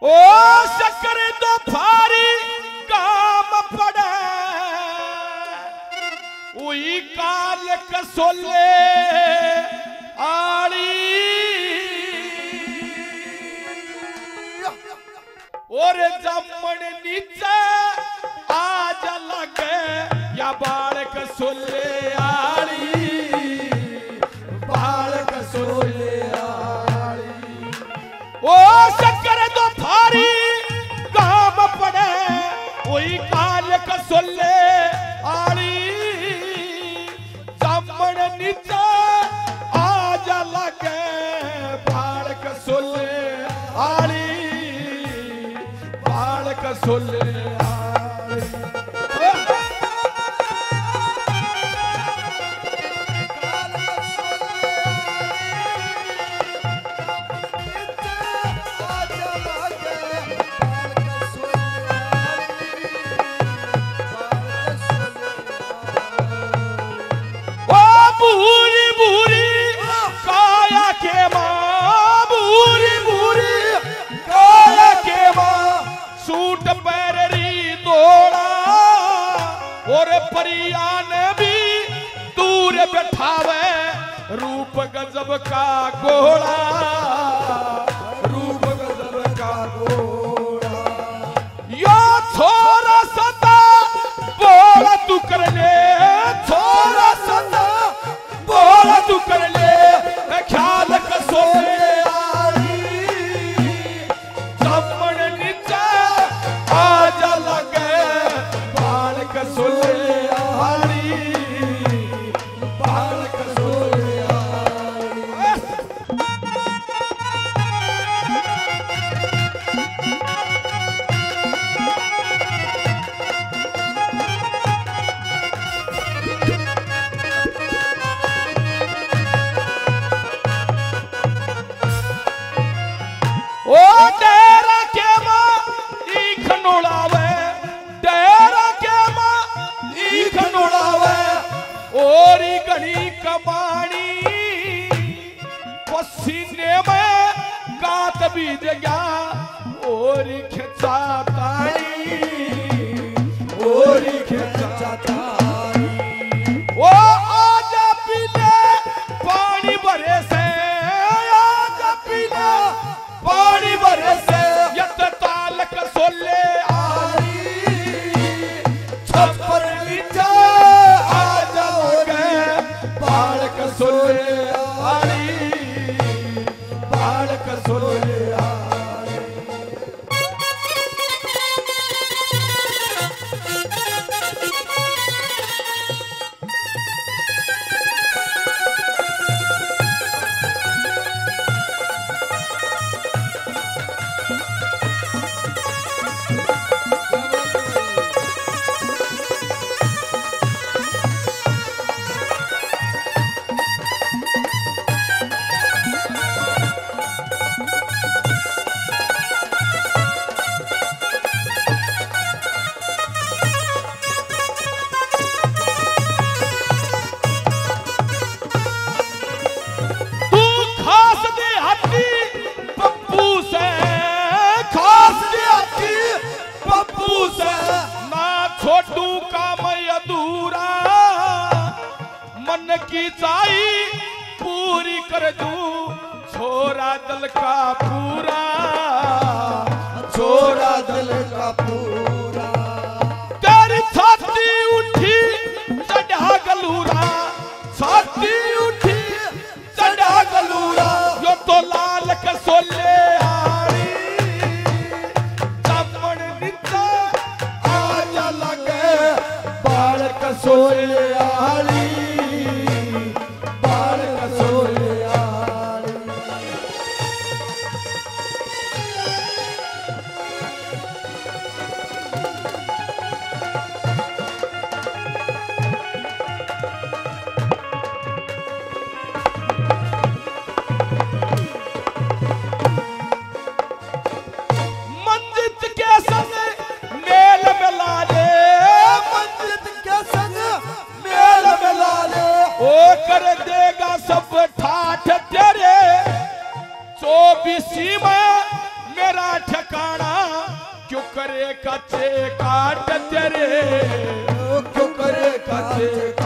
ओ शक्कर तो भारी काम पड़े उई काल कसोले आड़ी और जमन नीचे आज लगे या बाल कसोले आड़ी बाल कसोले आड़ी ओ शक्कर तो भारी काम पड़े वही काल कसोले आड़ी जमन नीचे आज लगे बाल कसोले आड़ी बाल कसोले बैठावे रूप गजब का घोड़ा रूप गजब का घोड़ा यो छोरा सदा बोला तू कर ले छोरा सदा बोला तू कर ले ख्याल कसोले आड़ी जमन नीचे आज लगे बाल कसोले आड़ी पसीने में गात बीज गया और खिंचा ताई और खिंचा ताई वो आजा पीले पानी भरे से आजा पीले पानी भरे से यत ताल कसोले आड़ी छप्पर नीचे आजा हो गए बाल कसोले आड़ी बाल कसोले छोटू काम अधूरा मन की चाई पूरी कर दूं छोरा दल का पूरा छोरा दल का पूरा तेरी छाती उठी चढ़ा गलूरा छाती उठी चढ़ा गलूरा यो तो लाल कसोले कसोले आड़ी बाल कसोले आड़ी मंजित के संग मेल मिला ले मंजित के संग मेल मिला ले ओ कर देगा सब ठाठ तेरे 24 में मेरा ठिकाना कच्चे काट तेरे, क्यों करे कच्चे